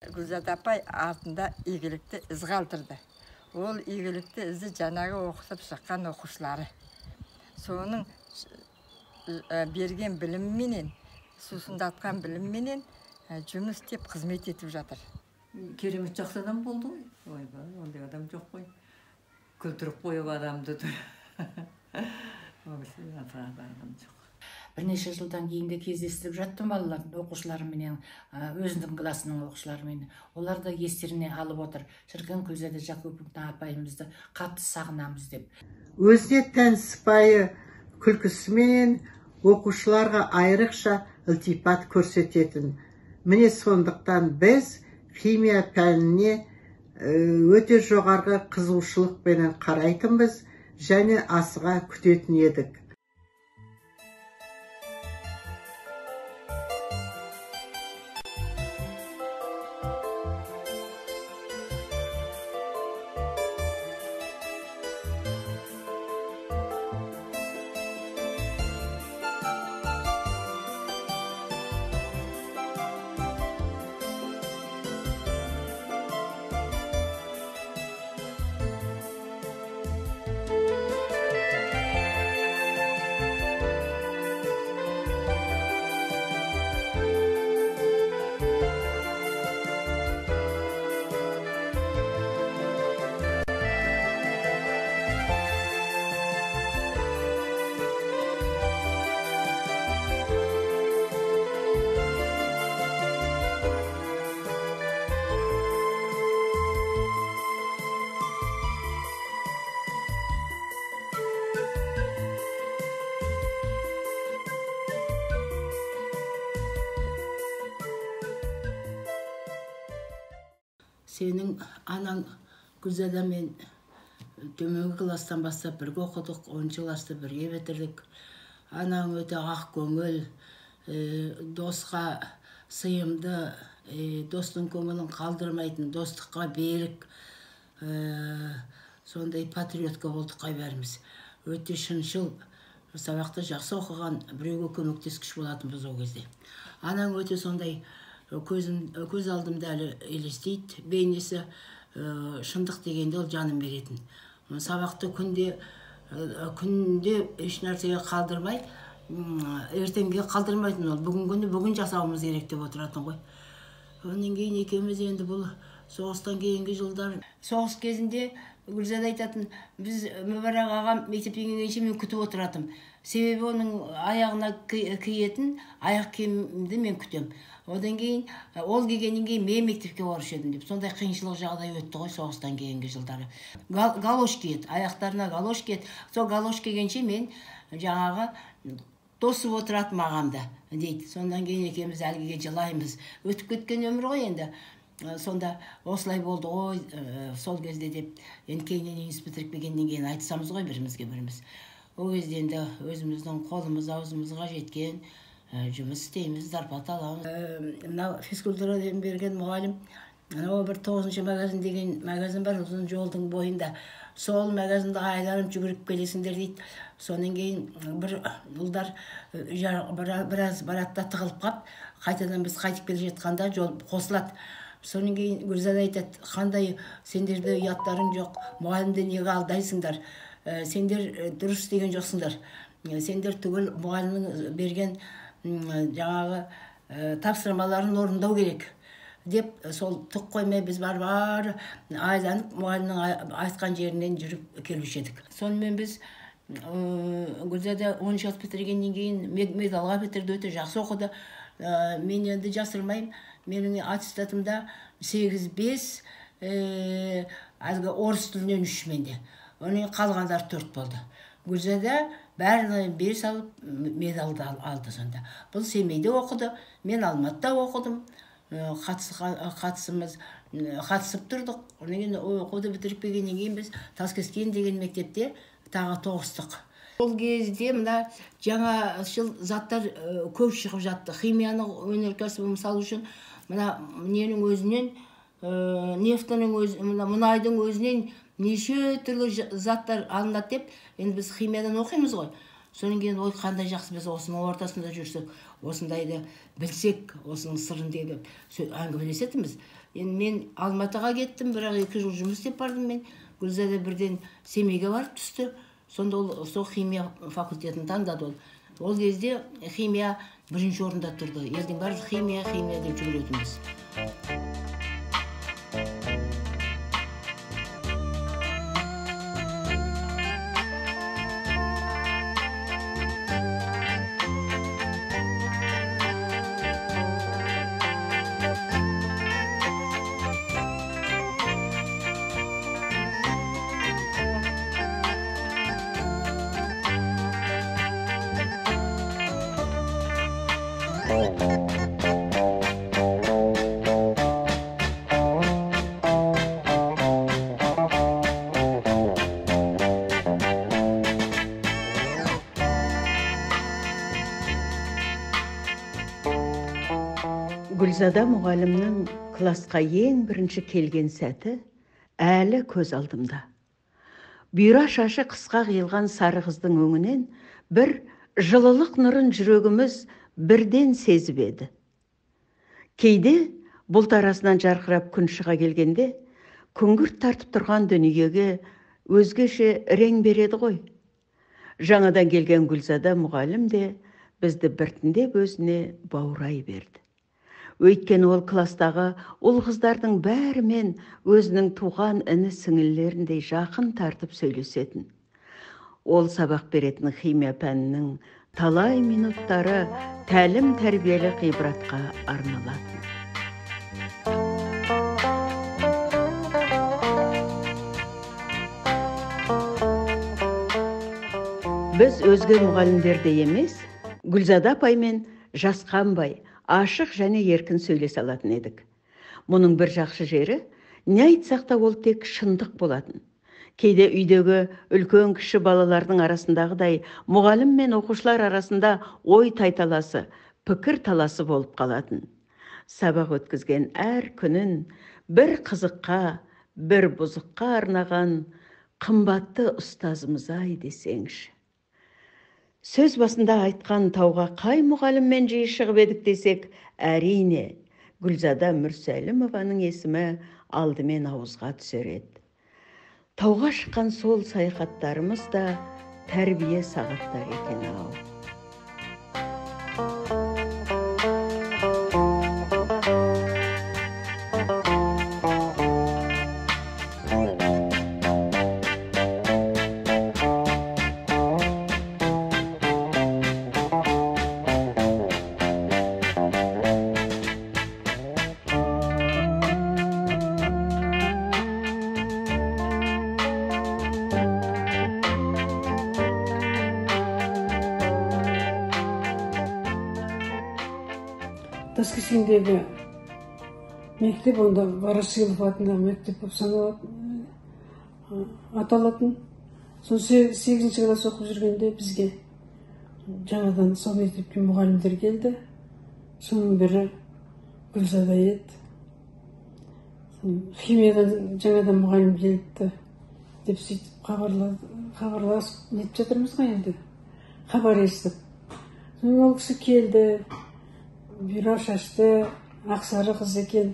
Гүлзат апай артында игілікті із қалдырды. Ол игілікті ізі жаңағы оқытып шыққан оқушылары. Соның берген білімменен, сусындатқан білімменен жұмыс істеп қызмет етіп жатыр. Керемет жақсы адам болды ғой. Ойбай, ондай адам жоқ қой. Күлдіріп қойып адамды тұр. Бірнеше жылдан кейін де кездестіріп жаттым балалардың, оқушыларыменен, өзінің класының оқушыларымен. Олар да естеріне алып отыр. Шіркін Гүлзада Жақыповна апайымызды қатты сағынамыз деп. Өзіне тән сыпайы күлкісімен оқушыларға айрықша ілтипат көрсететін. Міне сондықтан біз химия пәніне өте жоғарғы қызығушылықпен қарайтынбыз және асыға күтетін едік. Senin anan Gülzada мен төменгі класстан бастап бірге оқыдық, 10-шы класты бірге бітірдік. Анаң өте ақ көңіл, досқа сыйымды, достың көңілін қалдырмайтын, достыққа берік, сондай патриотка болдық бәріміз. Өте шыншыл, сабақты жақсы оқыған, біреуге көмектескіш болатынбыз ол кезде. Анаң өте сондай көз алдымда әлі елестейді, бейнесі шындық дегенде ол жанын беретін. Сабақты күнде еш нәрсеге қалдырмай, ертеңге қалдырмайтын ол. Бүгін күні бүгін жасауымыз керек деп отыратын ғой. Онан кейін екеуміз енді бұл соғыстан кейінгі жылдар. Соғыс кезінде Гүлзада айтатын, біз Мүбәрак ағам мектептен келгенше мен күтіп отыратым. Себебі оның аяғына киетін аяқ киімді мен күтем. Одан кейін ол келгеннен кейін мен мектепке барушы едім деп. Сондай қиыншылық жағдай өтті ғой соғыстан кейінгі жылдары. Галош киеді, аяқтарына галош киеді. Сол галош келгенше мен жаңағы тосып отыратым ағамды дейді. Сондан кейін екеуміз әлгіге жылаймыз. Өтіп кеткен өмір ғой енді. Сонда осылай болды ғой сол кезде деп. Енді кейіннен институт бітіріп келгеннен кейін айтсамыз ғой бірімізге біріміз. Ол кезде енді өзіміздің қолымыз аузымызға жеткен жұмыс істейміз, зарплата аламыз. Мынау физкультурадан берген мұғалім, анау бір 9-шы магазин деген магазин бар, ұзын жолдың бойында. Сол магазинді айланып жүгіріп келесіңдер дейді. Сонан кейін бір ұлдар біраз баратта тығылып қап, қайтадан біз қайтып келе жатқанда жол қосылады. Сонан кейін Гүлзада айтады, қандай сендерде ұяттарың жоқ, мұғалімді неге алдайсыңдар, сендер дұрыс деген жоқсыңдар, сендер түгіл мұғалімнің берген жаңағы тапсырмаларын орындау керек деп сол тұқ қоймай біз бар айланып мұғалімнің айтқан жерінен жүріп келуші едік. Сонымен біз Гүлзада 10 жас бітіргеннен кейін медалға бітірді, өте жақсы оқыды. Мен енді жасырмайым, менің аттестатымда 8-5, әлгі орыс тілінен 3 менде. Оның қалғандар 4 болды. Гүлзада бәріне 5 алып медалды алды сонда. Бұл Семейде оқыды, мен Алматыда оқыдым. Қатысып тұрдық. Онымен оқуды бітіріп келгеннен кейін біз Таскескен деген мектепте тағы тоғыстық. Ол кезде мына жаңа заттар көп шығып жатты. Химияның өнеркәсібі мысалы үшін мына ненің өзінен, нефтінің өзінен, мұнайдың өзінен неше түрлі заттар алынады деп, енді біз химиядан оқимыз ғой. Сонан кейін ой қандай жақсы біз осының ортасында жүрсек, осындайды білсек, осының сырын деп әңгімелесетінбіз. Енді мен Алматыға кеттім, бірақ 2 жыл жұмыс істеп бардым мен. Гүлзада бірден Семейге барып түсті. Сонда ол сол химия факультетін таңдады ол. Ол кезде химия бірінші орында тұрды. Елдің бәрі химия деп жүгіретінбіз. Гүлзада мұғалімнің класқа ең бірінші келген сәті әлі көз алдымда. Бұйра шашы қысқа қиылған сары қыздың өңінен бір жылылық нұрын жүрегіміз бірден сезіп еді. Кейде бұлт арасынан жарқырап күн шыға келгенде, күңгірт тартып тұрған дүниеге өзгеше рең береді ғой. Жаңадан келген Гүлзада мұғалім де бізді біртіндеп өзіне баурай берді. Өйткені ол кластағы ұл қыздардың бәрімен өзінің туған іні сіңілеріндей жақын тартып сөйлесетін. Ол сабақ беретін химия пәнінің талай минуттары тәлім тәрбиелі ғибратқа арналатын. Біз өзге мұғалімдерде емес, Гүлзада апаймен жасқанбай, ашық және еркін сөйлесе алатын едік. Мұның бір жақсы жері, не айтсақ та ол тек шындық болатын. Кейде үйдегі үлкен кіші балалардың арасындағыдай мұғалім мен оқушылар арасында ой тайталасы, пікір таласы болып қалатын. Сабақ өткізген әр күнін бір қызыққа, бір бұзыққа арнаған қымбатты ұстазымыз-ай десеңші. Сөз басында айтқан тауға қай мұғаліммен жиі шығып едік десек, әрине, Гүлзада Мүрсәлімованың есімі алдымен ауызға түсер еді. Тауға шыққан сол саяхаттарымыз да тәрбие сағаттар екен-ау. Таскесіндегі мектеп, онда Ворошилов атындағы мектеп болып аталатын. Сол 8-ші класс оқып жүргенде бізге жаңадан сол мектепке мұғалімдер келді. Соның бірі Гүлзада еді. Химиядан жаңадан мұғалім келді деп сөйтіп хабарласып нетіп жатырмыз ғой енді. Хабар естіп. Ол кісі келді. Бұйра шашты, ақсары қыз екен.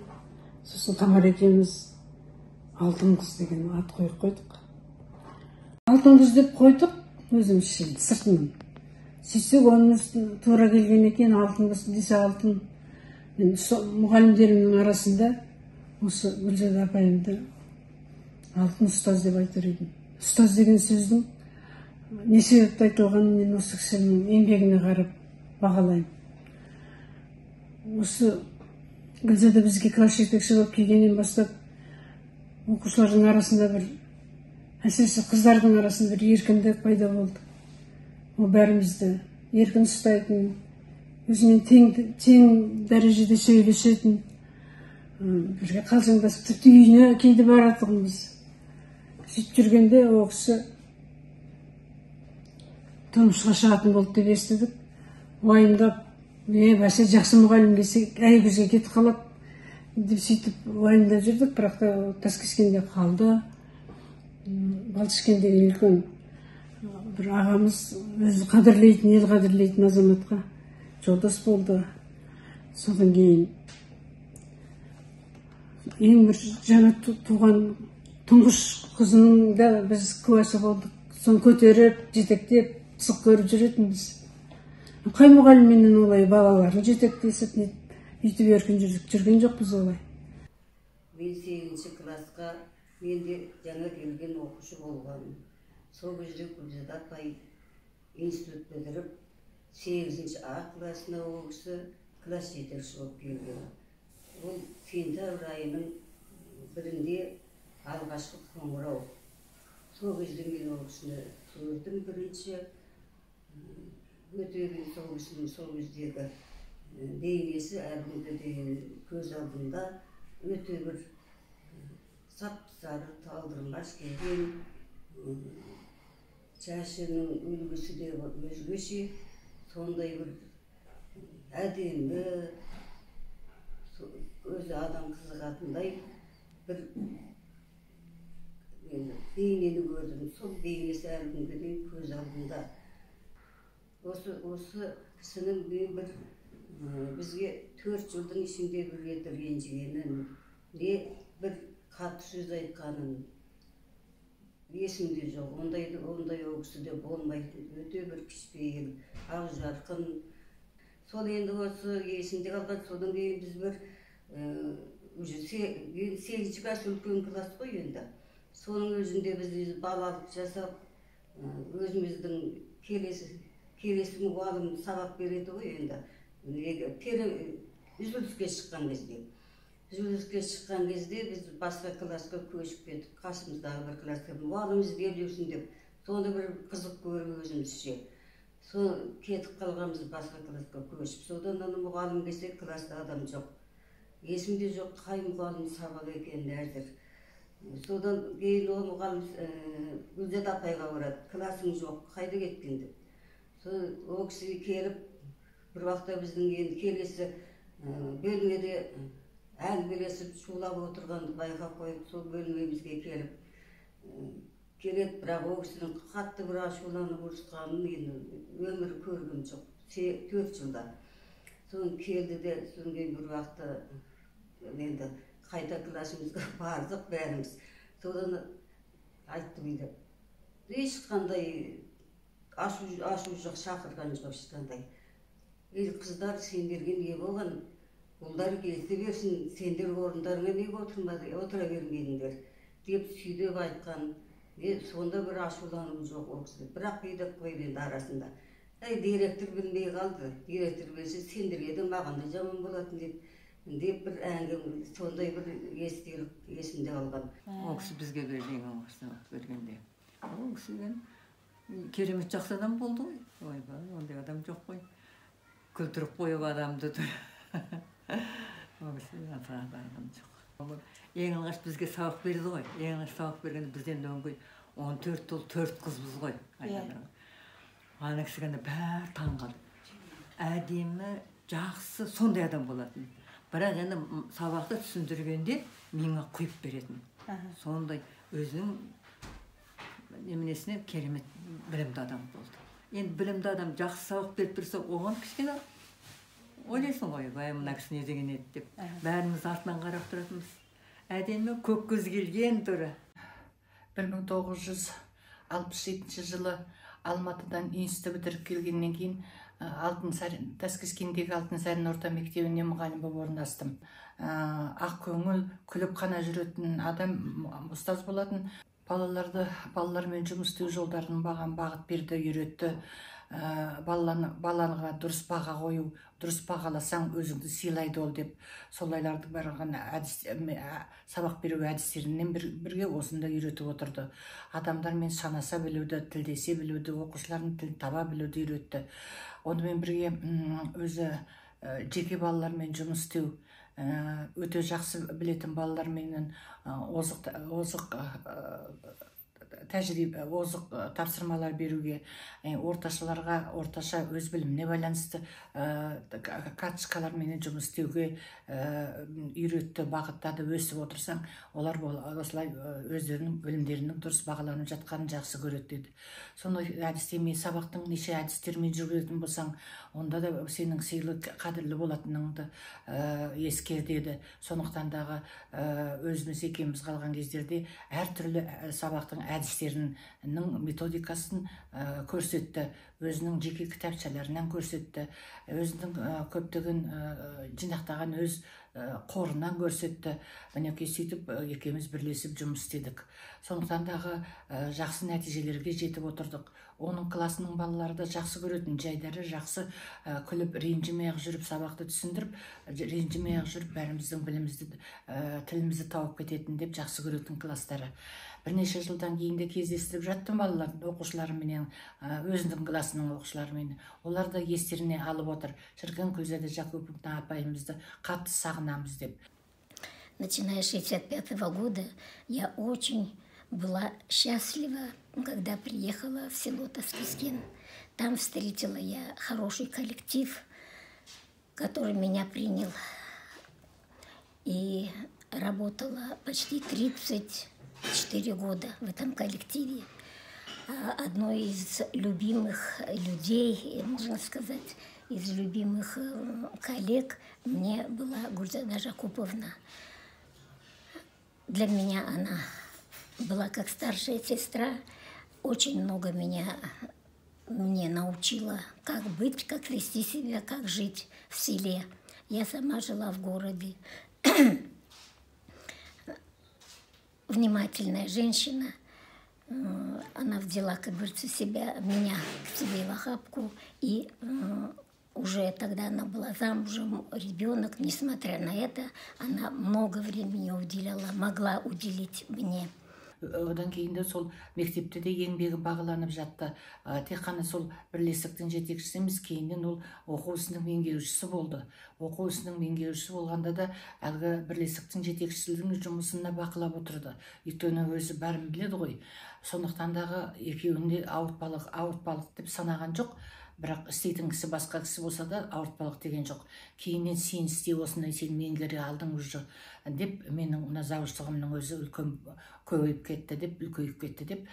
Сосын Қамар екеуміз Алтын қыз деген ат қойып қойдық. Алтын қыз деп қойдық өзімізше сыртынан. Сөйтсек онымыз тура келген екен, Алтын қыз десе Алтын. Мен мұғалімдерімнің арасында осы Гүлзада апайымды Алтын ұстаз деп айтар едім. Ұстаз деген сөздің не себепті айтылғанын мен осы кісінің еңбегіне қарап бағалаймын. Осы Гүлзада бізге класс жетекші болып келгеннен бастап оқушылардың арасында бір, әсіресе қыздардың арасында бір еркіндік пайда болды. Ол бәрімізді еркін ұстайтын, өзімен тең дәрежеде сөйлесетін, бірге қалжыңдасып, тіпті үйіне кейде баратынбыз. Сөйтіп жүргенде ол кісі тұрмысқа шығатын болды деп естідік. Уайымдап, бәсе жақсы мұғалім келсе, әй бізге кетіп қалады деп сөйтіп уайымдап жүрдік, бірақ та Таскескенде қалды. Балтышкендегі үлкен бір ағамыз, өзі қадірлейтін, ел қадірлейтін азаматқа жолдас болды. Содан кейін ең бір жаңа туған тұңғыш қызының да біз куәсі болдық. Соны көтеріп, жетектеп, қызық көріп жүретінбіз. Қай мұғалімменен олай балаларын жетектесіп, өйтіп еркін жүрген жоқпыз олай. Мен 8-ші классқа мен де жаңа келген оқушы болғаным. Сол кезде Гүлзада апай институт бітіріп, 8-ші А классына ол кісі класс жетекші болып келген. Ол сентябрь айының бірінде алғашқы қоңырау. Сол кезде мен ол кісіні көрдім бірінші. Өте мен сол кісінің сол кездегі бейнесі әркімде деген көз алдында өте бір сап-сары талдырмаш келген, шашының үлгісі де өзгеше, сондай бір әдемі, өзі адам қызығатындай бір бейнені көрдім. Сол бейнесі әркімде деген көз алдында. Осы кісінің бір бізге 4 жылдың ішінде бір рет ренжігенін, не бір қатты сөз айтқанын есімде жоқ. Ондай ол кісіде болмайтын, өте бір кішіпейіл, ақ жарқын. Сол енді осы есімде қалған, содан кейін біз бір 8-ші класс үлкен класс қой енді. Соның өзінде біз балалық жасап, өзіміздің келесі мұғалім сабақ береді ғой енді. Үзіліске шыққан кезде. Үзіліске шыққан кезде біз басқа классқа көшіп кеттік. Қасымыздағы бір классқа мұғалім іздеп жүрсін деп. Соны бір қызық көріп өзімізше. Сол кетіп қалғанбыз басқа классқа көшіп. Содан мұғалім келсе класста адам жоқ. Есімде жоқ қай мұғалім сабақ екенін әзір. Содан кейін ол мұғалім Гүлзада апайға барады. Классың жоқ, қайда кеткен деп. Ол кісі келіп, бір уақытта біздің енді келесі бөлмеде әңгімелесіп шулап отырғанды байқап қойып, сол бөлмемізге келеді, бірақ ол кісінің қатты бір ашуланып ұрысқанын енді өмірі көргім жоқ, 4 жылда. Соны келді де, содан кейін бір уақытта енді қайта классымызға бардық бәріміз. Содан айттым енді, ешқандай ашу жоқ, шақырған жоқ ешқандай. Қыздар, сендерге не болған? Олар келсе берсін, сендер орындарыңа неге отыра бермедіңдер деп сүйдеп айтқан. Сонда бір ашуланым жоқ ол кісі. Бірақ бейдеп қойып енді арасында. Директор білмей қалды. Директор білсе сендерге де маған да жаман болатын деп бір әңгіме, сондай бір есімде қалған. Ол кісі бізге берген бергенде. Ол кісіден керемет жақсы адам болды ғой. Ойбай, ондай адам жоқ қой. Күлтіріп қойып адамды тұр. Ол кісі адам жоқ. Ең алғаш бізге сабақ берді ғой. Ең алғаш сабақ бергенде бізден өңгей 14 ұл 4 қызбыз ғой. Ана кісігенде бәр таң қалды. Әдемі, жақсы, сондай адам болатын. Бірақ енді сабақты түсіндіргенде миыңа құйып беретін. Сондай өзінің неменесіне керемет білімді адам болды. Енді білімді адам жақсы сабақ беріп тұрса, оған кішкене ойлайсың ғой, мына кісі не деген еді деп. Бәріміз артынан қарап тұратынбыз. Әдемі көк көз келген түрі. 1967 жылы Алматыдан институт бітіріп келгеннен кейін Таскескендегі Алтынсарин орта мектебіне мұғалім болып орналастым. Ақ көңіл, күліп қана жүретін адам, ұстаз болатын. Балалармен жұмыс істеу жолдарын бағыт берді, үйретті. Балаға дұрыс баға қою, дұрыс бағаласаң өзіңді сыйлайды ол деп, солайларды барған сабақ беру әдістерінен бірге осында үйретіп отырды. Адамдармен санаса білуді, тілдесе білуді, оқушылардың тілін таба білуді үйретті. Онымен бірге өзі жеке балалармен жұмыс істеу, өте жақсы білетін балалармен озық тәжірибе озық тапсырмалар беруге, орташаларға орташа өз біліміне байланысты карточкалар менен жұмыс істеуге үйретті, бағыттады. Өсіп отырсаң, олар осылай өздерінің білімдерінің дұрыс бағаланып жатқанын жақсы көреді деді. Сондай әдістеме сабақтың неше әдістермен жүргізетін болсаң, онда да сенің сыйлы қадірлі болатыныңды ескер деді. Сондықтан дағы өзіміз екеуміз қалған кездерде әртүрлі сабақтың әдістерінің методикасын көрсетті, өзінің жеке кітапшаларынан көрсетті, өзінің көптеген жинақтаған өз қорынан көрсетті. Мінекей сөйтіп екеуміз бірлесіп жұмыс істедік. Сондықтан дағы жақсы нәтижелерге жетіп отырдық. Оның классының балалары да жақсы көретін, жайдары жақсы күліп, ренжімей-ақ жүріп, сабақты түсіндіріп, ренжімей-ақ жүріп, бәріміздің білімізді, тілімізді тауып кететін деп жақсы көретін класстары. Бірнеше жылдан кейін де кездестіріп жаттым балалардың оқушыларыменен, өзінің классының оқушыларымен. Олар да естеріне алып отыр. Шіркін Гүлзада Жакуповна апайымызды қатты сағынамыз деп. Начиная с 1965 года я очень была счастлива, когда приехала в село Таскискин. Там встретила я хороший коллектив, который меня принял. И работала почти 34 года в этом коллективе. Одной из любимых людей, можно сказать, из любимых коллег мне была Гульзада Жакуповна. Для меня она была как старшая сестра, очень много мне научила, как быть, как вести себя, как жить в селе. Я сама жила в городе. Внимательная женщина, она взяла, как говорится, меня к себе в охапку, и уже тогда она была замужем, ребенок, несмотря на это, она много времени уделяла, могла уделить мне. Одан кейін де сол мектепте де еңбегі бағаланып жатты. Тек қана сол бірлестіктің жетекшісі емес, кейіннен ол оқу ісінің меңгерушісі болды. Оқу ісінің меңгерушісі болғанда да әлгі бірлестіктің жетекшісінің жұмысына бақылап отырды. Өйткені өзі бәрін біледі ғой. Сондықтан дағы екеуінде ауыртпалық деп санаған жоқ. Бірақ істейтін кісі басқа кісі болса да ауыртпалық деген жоқ. Кейіннен сен істе, осындай сен меңгере алдың уже деп, менің мына завуштығымның өзі үлкен көбейіп кетті деп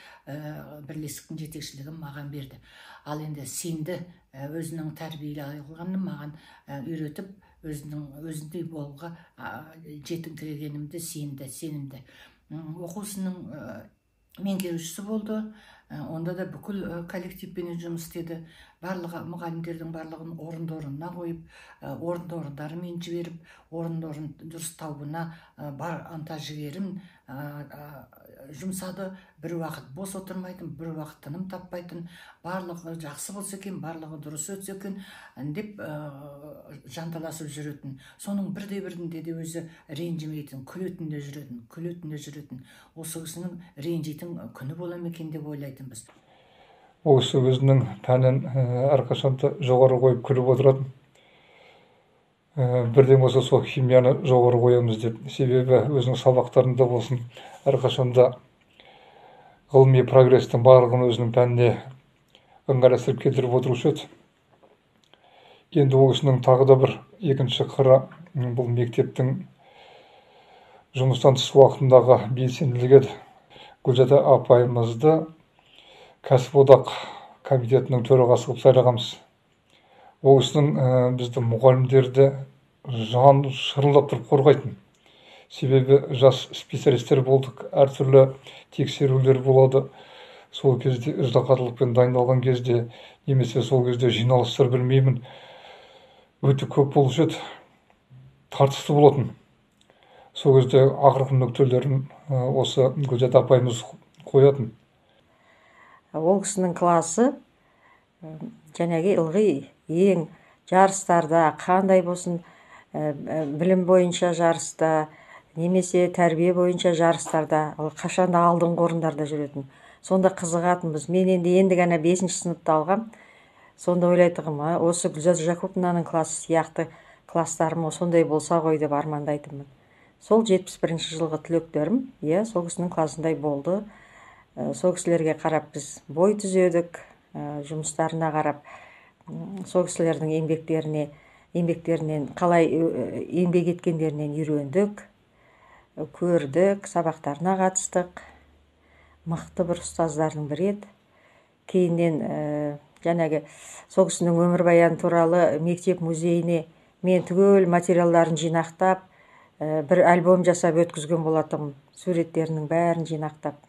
бірлестіктің жетекшілігін маған берді. Ал енді сенді өзінің тәрбиелі алғанын маған үйретіп, өзіндей болуға жетіңкірегенімді сенімді. Оқушының меңгерушісі болды. Онда да бүкіл коллективпен жұмыс істеді. Барлығы мұғалімдердің барлығын орындарына қойып, орындарымен жіберіп, орындарын дұрыс табуына бар ынта жігерін жұмсады. Бір уақыт бос отырмайтын, бір уақыт тыным таппайтын, барлығы жақсы болса екен, барлығы дұрыс өтсе екен деп жанталасып жүретін. Соның бірде-бірінде де өзі ренжімейтін, күлетін де жүретін. Осы кісінің ренжитін күні бола ма екен деп ойлайтынбыз. Ол кісі өзінің пәнін әрқашанда жоғары қойып күліп отыратын. Бірден болса сол химияны жоғары қоямыз деп. Себебі өзінің сабақтарында болсын, әрқашанда ғылыми прогрестің барлығын өзінің пәніне ыңғайластырып келтіріп отырушы еді. Енді ол кісінің тағы да бір екінші қыры, бұл мектептің жұмыстан тыс уақытындағы белсенділігі еді. Гүлзада апайымызды кәсіподақ комитетінің төрағасы қылып сайлағанбыз. Ол кісінің бізді мұғалімдерді жан шырылдап тұрып қорғайтын. Себебі жас специалистер болдық, әртүрлі тексерулер болады. Сол кезде ыждағаттылықпен дайындалған кезде, немесе сол кезде жиналыстар білмеймін, өте көп болушы еді, тартысты болатын. Сол кезде ақырғы нүктелерін осы Гүлзада апайымыз қоятын. Ол кісінің классы жәнегі ылғи ең жарыстарда, қандай болсын, білім бойынша жарыста, немесе тәрбие бойынша жарыстарда, қашанда алдыңғы орындарда жүретін. Сонда қызығатынбыз. Мен енді ғана 5-ші сыныпта алғам. Сонда ойлайтығым, осы Гүлзада Жакуповнаның классы сияқты класстарым сондай болса ғой деп армандайтынмын. Сол 71-ші жылғы түлектерім, сол кісінің классындай болды. сол кісілерге қарап біз бой түзедік, жұмыстарына қарап сол кісілердің еңбектерінен қалай еңбек еткендерінен үйрендік, көрдік, сабақтарына қатыстық. Мықты бір ұстаздардың бірі еді. Кейіннен жаңағы сол кісінің өмірбаяны туралы мектеп музейіне мен түгел материалдарын жинақтап, бір альбом жасап өткізген болатым, суреттерінің бәрін жинақтап.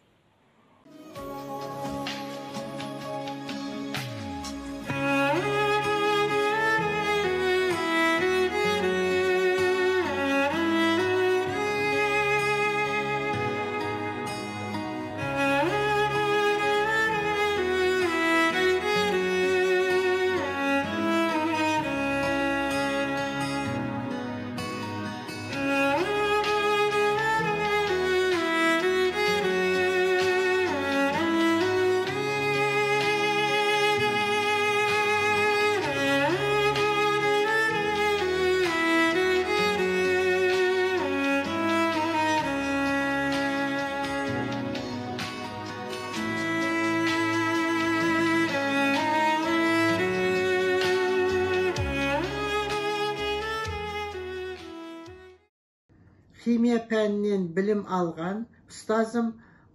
Химия пәнінен білім алған ұстазым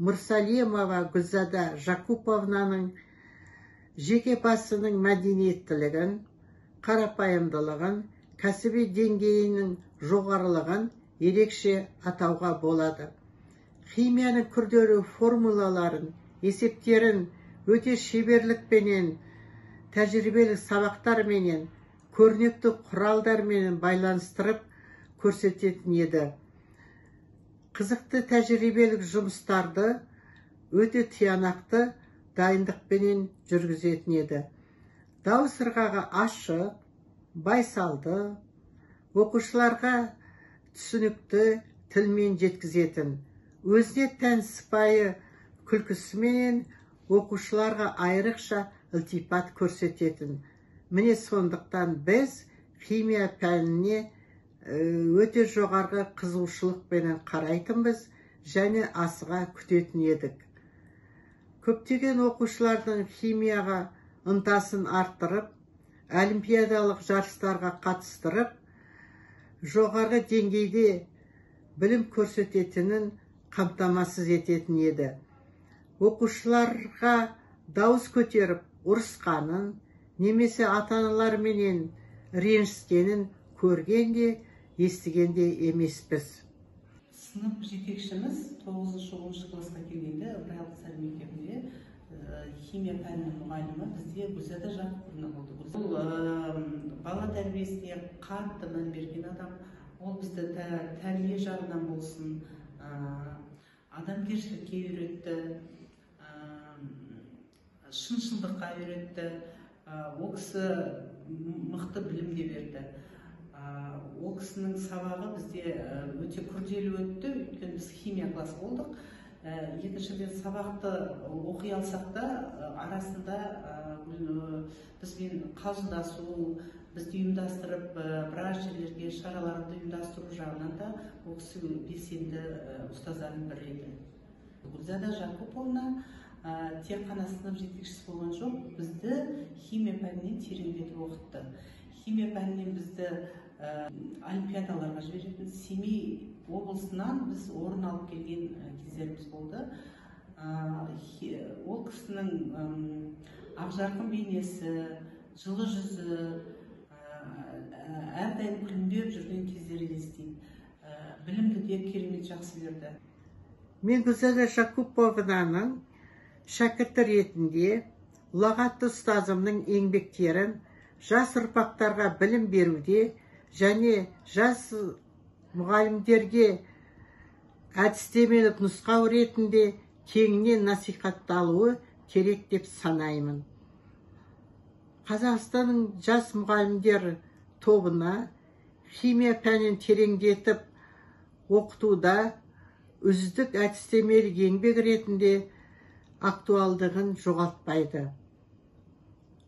Мұрсалиемова Гүлзада Жакуповнаның жеке басының мәдениеттілігін, қарапайымдылығын, кәсіби деңгейінің жоғарылығын ерекше атауға болады. Химияның күрделі формулаларын, есептерін өте шеберлікпенен, тәжірибелік сабақтарменен, көрнекті құралдармен байланыстырып көрсететін еді. Қызықты тәжірибелік жұмыстарды өте тиянақты дайындықпенен жүргізетін еді. Дауыс ырғағы ашық, байсалды, оқушыларға түсінікті тілмен жеткізетін, өзіне тән сыпайы күлкісімен оқушыларға айрықша ілтипат көрсететін. Міне сондықтан біз химия пәніне өте жоғарғы қызығушылықпен қарайтынбыз және асыға күтетін едік. Көптеген оқушылардың химияға ынтасын арттырып, олимпиадалық жарыстарға қатыстырып, жоғарғы деңгейде білім көрсететінін қамтамасыз ететін еді. Оқушыларға дауыс көтеріп, ұрысқанын, немесе ата-аналарменен ренжіскенін көргенде, естігенде емеспіз. Сынып жетекшіміз 9-10 классқа келгенде Ыбырай Алтынсарин мектебінде химия пәнінің мұғалімі бізде Гүлзада Жакуповна болды. Ол бала тәрбиесіне қатты мән берген адам. Ол бізді тәрбие жағынан болсын, адамгершілікке үйретті, шыншылдыққа үйретті. Ол кісі мықты білім де берді. Ол кісінің сабағы бізде өте күрделі өтті, өйткені біз химия классы болдық. Екіншіден сабақты оқи алсақ та, арасында бізбен қалжыңдасу, бізді ұйымдастырып, біраз жерлерге шараларды ұйымдастыру жағынан да ол кісі белсенді ұстаздардың бірі еді. Гүлзада Жакуповна тек қана сынып жетекшісі болған жоқ, бізді химия пәнінен тереңдетіп оқытты. Химия пәнінен бізді олимпиадаларға жіберетін, Семей облысынан біз орын алып келген кездеріміз болды. Ол кісінің ақжарқын бейнесі, жылы жүзі, әрдайым күлімдеп жүрген кездері елестейді. Білімді де керемет жақсы берді. Мен Гүлзада Жакуповнаның шәкірті ретінде ұлағатты ұстазымның еңбектерін жас ұрпақтарға білім беруде және жас мұғалімдерге әдістемелік нұсқау ретінде кеңінен насихатталуы керек деп санаймын. Қазақстанның жас мұғалімдер тобына химия пәнін тереңдетіп оқытуда үздік әдістемелік еңбек ретінде актуалдығын жоғалтпайды.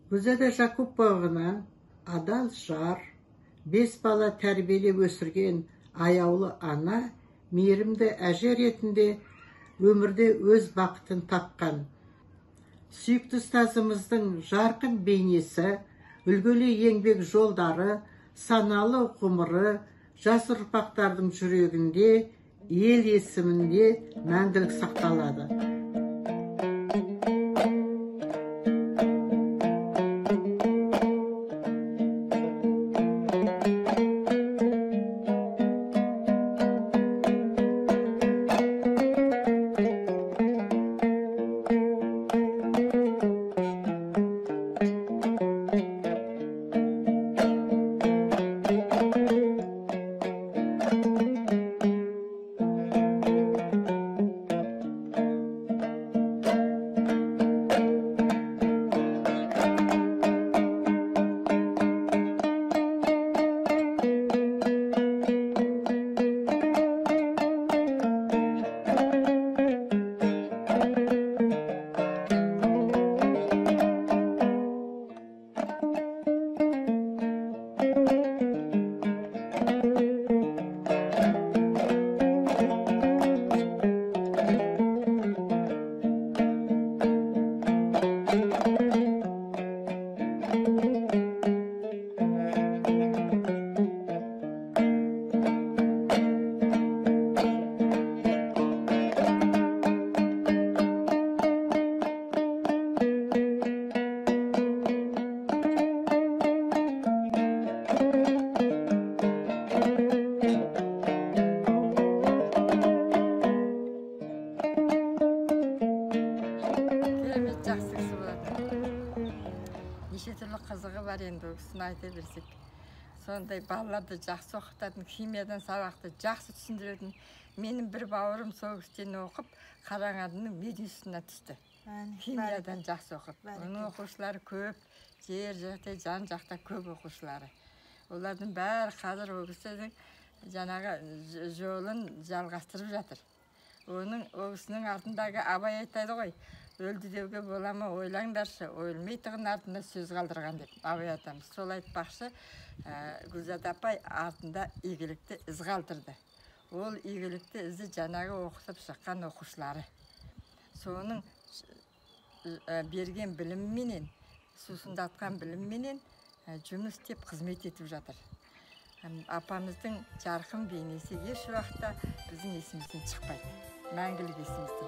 Гүлзада Жакуповна адал жар, 5 бала тәрбиелеп өсірген аяулы ана, мейірімді әже ретінде өмірде өз бақытын тапқан. Сүйікті ұстазымыздың жарқын бейнесі, үлгілі еңбек жолдары, саналы ғұмыры жас ұрпақтардың жүрегінде, ел есімінде мәңгілік сақталады. Неше түрлі қызығы бар енді ол кісіні айта берсек. Сондай балаларды жақсы оқытатын, химиядан сабақты жақсы түсіндіретін. Менің бір бауырым сол кісіден оқып, Қарағандының медицинасына түсті. Химиядан жақсы оқып. Оның оқушылары көп, жер жақта, жан жақта көп оқушылары. Олардың бәрі қазір ол кісінің жаңағы жолын жалғастырып жатыр. Оның ол кісінің артындағы абай айтады ғой, өлді деуге бола ма, ойлаңдаршы, өлмейтұғын артында сөз қалдырған деп абай атамыз. Сол айтпақшы, Гүлзада апай артында игілікті із қалдырды. Ол игілікті ізі жаңағы оқытып шыққан оқушылары. Соның берген білімменен, сусындатқан білімменен жұмыс істеп қызмет етіп жатыр. Апамыздың жарқын бейнесі еш уақытта біздің есімізден шықпайды. Мәңгілік есімізде.